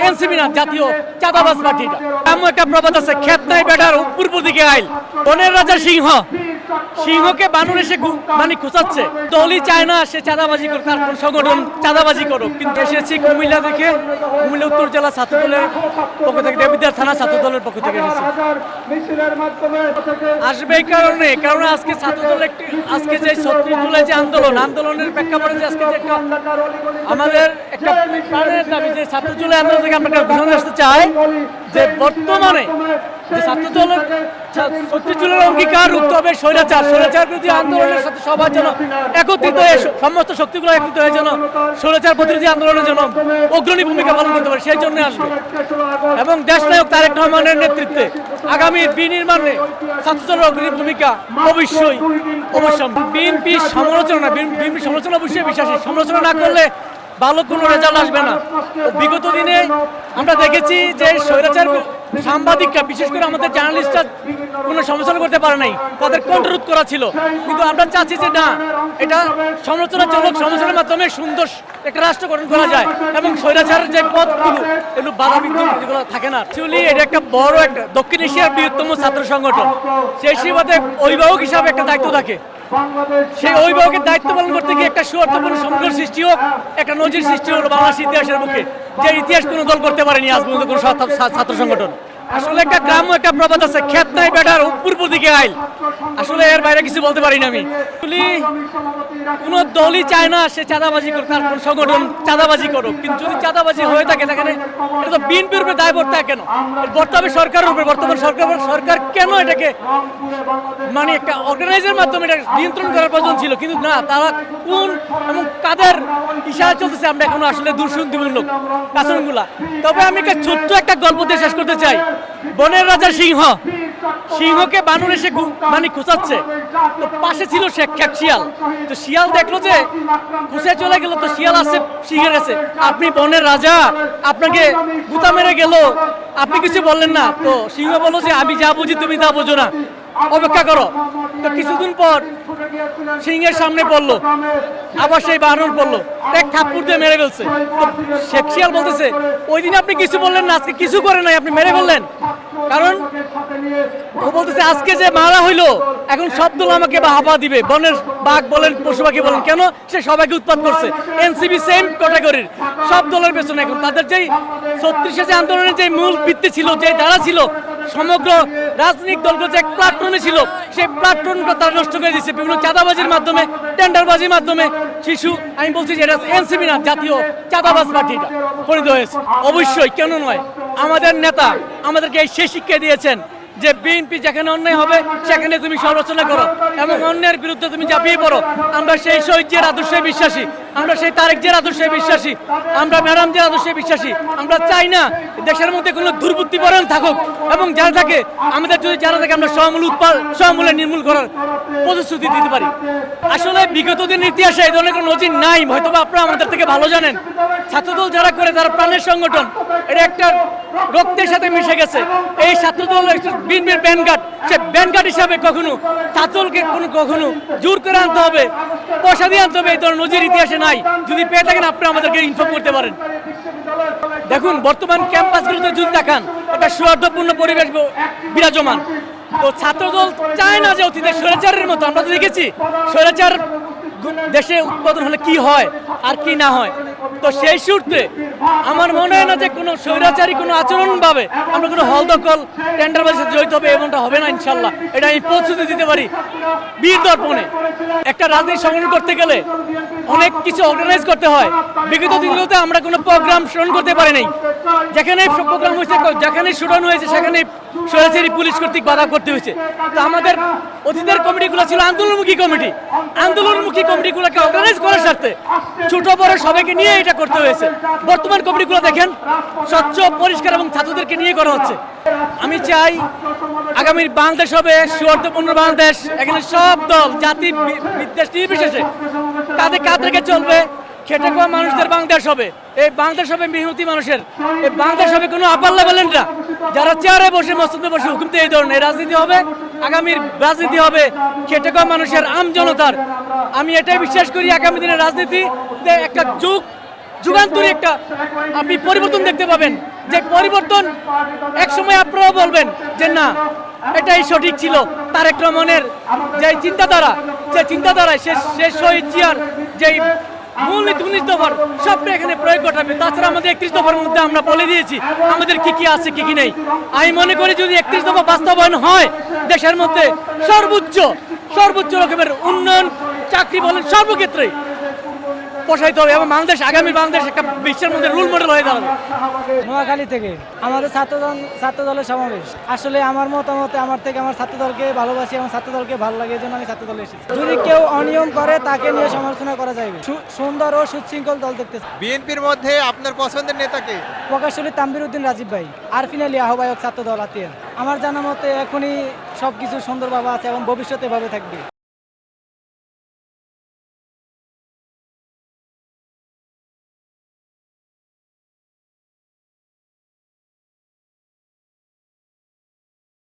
NCP না, জাতীয় চাঁদাবাজ পার্টিটা। এমন একটা প্রবাদ আছে, ক্ষেত নাই বেটার পূর্ব দিকে আইল। বনের রাজা সিংহ, সিংহকে বানর এসে মানে খুঁচাচ্ছে। দলই চায় না সে চাঁদাবাজি করুক, তার কোন সংগঠন চাঁদাবাজি করুক। কিন্তু এসেছি কুমিল্লা থেকে, কুমিল্লা উত্তর জেলা ছাত্র দলের পক্ষ থেকে, দেবিদ্বার থানা ছাত্র দলের পক্ষ থেকে এসেছি। আসবে এই কারণে, কারণ আজকে ছাত্র দল একটি, আজকে যে ৩৬ জুলাই যে আন্দোলনের প্রেক্ষাপটে যে আজকে যে একটা আমাদের একটা প্রাণের দাবি, যে ছাত্র জুলাই আন্দোলন থেকে আমরা একটা ঘোষণা আসতে চাই যে বর্তমানে যে ছাত্র দলের ৩৬ জুলাইয়ের অঙ্গীকার রুখতে হবে স্বৈরাচার বিরোধী আন্দোলনের সাথে সবার জন্য একত্রিত হয়ে, সমস্ত শক্তিগুলো একত্রিত হয়ে যেন স্বৈরাচার বিরোধী আন্দোলনের জন্য অগ্রণী ভূমিকা পালন করতে পারে, সেই জন্য আসবে। এবং দেশনায়ক তারেক রহমানের নেতৃত্বে আগামী বিনির্মাণে ছাত্র দলের অগ্রণী ভূমিকা অবশ্যই। বিএনপি সমালোচনা, বিএনপি সমালোচনা অবশ্যই বিশ্বাসী। সমালোচনা না করলে ভালো কোনো রেজাল্ট আসবে না। বিগত দিনে আমরা দেখেছি যে স্বৈরাচার সাংবাদিকরা, বিশেষ করে আমাদের জার্নালিস্টরা কোনো সমালোচনা করতে পারে নাই, তাদের কণ্ঠরোধ করা ছিল। কিন্তু আমরা চাচ্ছি যে না, এটা সমালোচনা চলক, সমালোচনার মাধ্যমে সুন্দর একটা রাষ্ট্র গঠন করা যায় এবং স্বৈরাচারের যে পথগুলো এগুলো বাধা বিঘ্ন থাকে না। অ্যাকচুয়ালি এটা একটা বড়, একটা দক্ষিণ এশিয়ার বৃহত্তম ছাত্র সংগঠন, সেই হিসেবে অভিভাবক হিসাবে একটা দায়িত্ব থাকে। সেই অভিভাবকের দায়িত্ব পালন করতে গিয়ে একটা সুঅর্থপূর্ণ সংকট সৃষ্টি হোক, একটা নজির সৃষ্টি হলো বাংলাদেশ ইতিহাসের মুখে, যে ইতিহাস কোনো দল করতে পারেনি আজ পর্যন্ত কোনো ছাত্র সংগঠন। আসলে একটা গ্রাম্য একটা প্রবাদ আছে, ক্ষেত নাই বেটার পূর্ব দিকে আইল। আসলে এর বাইরে কিছু বলতে পারি না আমি। কোনো দলই চায় না সে চাঁদাবাজি করুক, তার কোন সংগঠন চাঁদাবাজি করুক। কিন্তু যদি চাঁদাবাজি হয়ে থাকে, সেখানে এটা তো বিএনপির উপরে দায়বদ্ধতা কেন? বর্তমানে সরকারের উপরে, বর্তমান সরকার কেন এটাকে মানে একটা অর্গানাইজের মাধ্যমে এটা নিয়ন্ত্রণ করার প্রয়োজন ছিল। কিন্তু না, তারা কোন এবং কাদের ইশারা চলতেছে আমরা এখনো আসলে দুঃসন্ধিমূলক আচরণগুলা। তবে আমি একটা ছোট্ট একটা গল্প দিয়ে শেষ করতে চাই। বনের রাজা সিংহ, সিংহকে বানর এসে মানে খুঁচাচ্ছে। তো পাশে ছিল শিয়াল। তো শিয়াল দেখলো যে খুঁজে চলে গেল, তো শিয়াল আসছে সিংহের কাছে, আপনি বনের রাজা, আপনাকে গুতা মেরে গেল, আপনি কিছু বললেন না। তো সিংহ বললো যে আমি যা বুঝি তুমি তা বোঝো না, অপেক্ষা করো। তো কিছুদিন পর সিংহের সামনে পড়লো, আবার সেই বানর পড়লো, এক থাপ্পড় দিয়ে মেরে ফেলছে। তো শেখ শিয়াল বলতেছে ওই দিন আপনি কিছু বললেন না, আজকে কিছু করে নাই, আপনি মেরে ফেললেন। কারণ ও বলতেছে আজকে যে মারা হইলো, এখন সব দল আমাকে বাহবা দিবে, বনের বাঘ বলেন, পশু পাখি বলেন, কেন সে সবাইকে উৎপাত করছে। এনসিপি সেম ক্যাটাগরির সব দলের পেছনে। এখন তাদের যেই ৩৬ যে আন্দোলনের যে মূল ভিত্তি ছিল, যে ধারা ছিল, সমগ্র রাজনৈতিক দলগুলো যে প্ল্যাটফর্মে ছিল, সেই প্ল্যাটফর্মটা তারা নষ্ট করে দিচ্ছে বিভিন্ন চাঁদাবাজির মাধ্যমে, টেন্ডারবাজির মাধ্যমে। শিশু, আমি বলছি যে এটা এনসিপি না, জাতীয় চাঁদাবাজ পার্টিটা পরিণত হয়েছে। অবশ্যই, কেন নয়, আমাদের নেতা আমাদেরকে সেই শিক্ষা দিয়েছেন যে বিএনপি যেখানে অন্যায় হবে সেখানে তুমি সমালোচনা করো এবং অন্যায়ের বিরুদ্ধে তুমি ঝাঁপিয়ে পড়ো। আমরা সেই শহীদের আদর্শে বিশ্বাসী, আমরা সেই তারেকদের আদর্শে বিশ্বাসী, আমরা ম্যাডামদের আদর্শে বিশ্বাসী। আমরা চাই না দেশের মধ্যে কোনো দুর্বৃত্তিপরায়ণ থাকুক, এবং যারা থাকে আমাদের যদি যারা থাকে আমরা সমূলে নির্মূল করার প্রতিশ্রুতি দিতে পারি। আসলে বিগত দিনের ইতিহাসে এই ধরনের কোনো নজির নাই, হয়তো আপনারা আমাদের থেকে ভালো জানেন। ছাত্রদল যারা করে তারা প্রাণের সংগঠন, এটা একটা রক্তের সাথে মিশে গেছে। এই ছাত্রদল বিএনপির ব্যানগার্ড, সে ব্যানগার্ড হিসাবে কখনো ছাত্রদলকে কখনো জোর করে আনতে হবে, পয়সা দিয়ে আনতে হবে, এই ধরনের নজির ইতিহাসে নাই। যদি পেয়ে থাকেন আপনি আমাদেরকে ইনফর্ম করতে পারেন। দেখুন বর্তমান ক্যাম্পাসগুলোতে যদি দেখান, একটা সৌহার্দ্যপূর্ণ পরিবেশ বিরাজমান। তো ছাত্রদল চায় না যে অতীতের স্বৈরাচারের মতো, আমরা তো দেখেছি স্বৈরাচার দেশে উৎপাদন হলে কি হয় আর কি না হয়। তো সেই সূত্রে আমার মনে হয় না যে কোনো স্বৈরাচারী কোনো আচরণ ভাবে আমরা কোনো হল দখল টেন্ডারবাজির সাথে জড়িত হবে, এমনটা হবে না ইনশাল্লাহ। এটা আমি প্রস্তুতি দিতে পারি। বীর দর্পণে একটা রাজনীতি সংগঠন করতে গেলে অনেক কিছু অর্গানাইজ করতে হয়। বিগত দিনগুলোতে আমরা কোনো প্রোগ্রাম শুরু করতে পারি নাই। যেখানে প্রোগ্রাম হয়েছে, যেখানে শুটানো হয়েছে, সেখানে স্বৈরাচারী পুলিশ কর্তৃক বাধা করতে হয়েছে। তো আমাদের অতীতের কমিটিগুলো ছিল আন্দোলনমুখী কমিটি, আন্দোলনমুখী কমিটিগুলোকে অর্গানাইজ করার স্বার্থে ছোট বড় সবাইকে নিয়ে এটা করতে হয়েছে। বর্তমান কমিটিগুলো দেখেন স্বচ্ছ, পরিষ্কার এবং ছাত্রদেরকে নিয়ে করা হচ্ছে। আমি চাই আগামীর বাংলাদেশ হবে সৌহার্দ্যপূর্ণ বাংলাদেশ। এখানে সব দল, জাতি, বিদ্বেষ নির্বিশেষে তাদের কাঁধ রেখে চলবে। খেটে খাওয়া মানুষদের বাংলাদেশ হবে, এই বাংলাদেশ হবে মেহনতি মানুষের, এই বাংলাদেশ হবে কোনো আপাল্লা বলেন না যারা চেয়ারে বসে মসজিদে বসে হুকুম দিয়ে। এই ধরনের রাজনীতি হবে, আগামীর রাজনীতি হবে খেটে খাওয়া মানুষের, আম জনতার। আমি এটাই বিশ্বাস করি আগামী দিনের রাজনীতিতে একটা যুগ যুগান্তরী একটা আপনি পরিবর্তন দেখতে পাবেন, যে পরিবর্তন একসময় আপনারাও বলবেন যে না এটাই সঠিক ছিল। তারেক রহমানের যে চিন্তাধারায় শেষ শহীদ জিয়ার যেই মূলনীতি 19 দফার সবটা এখানে প্রয়োগ ঘটাবে। তাছাড়া আমাদের 31 দফার মধ্যে আমরা বলে দিয়েছি আমাদের কি কি আছে কি কি নেই। আমি মনে করি যদি 31 দফা বাস্তবায়ন হয় দেশের মধ্যে সর্বোচ্চ রকমের উন্নয়ন, চাকরি বলেন সর্বক্ষেত্রে প্রসারিত হবে এবং আগামী বাংলাদেশ একটা বিশ্বের মধ্যে রোল মডেল হয়ে দাঁড়াবে। নোয়াখালী থেকে আমাদের ছাত্র দলের সমাবেশ। আসলে আমার মতামতে আমার ছাত্র দলকে ভালোবাসি এবং ছাত্র দলকে ভালো লাগে, এই জন্য আমি ছাত্র দলে এসেছি। যদি কেউ অনিয়ম করে তাকে নিয়ে সমালোচনা করা যাবে। সুন্দর ও সুশৃঙ্খল দল দেখতে। বিএনপির মধ্যে আপনার পছন্দের নেতাকে? প্রকাশলী তাম্বির উদ্দিন রাজীব ভাই, আরফিন আলী আহ্বায়ক ছাত্র দল আতিয়ার। আমার জানা মতে এখনই সবকিছু সুন্দরভাবে আছে এবং ভবিষ্যতে ভাবে থাকবে।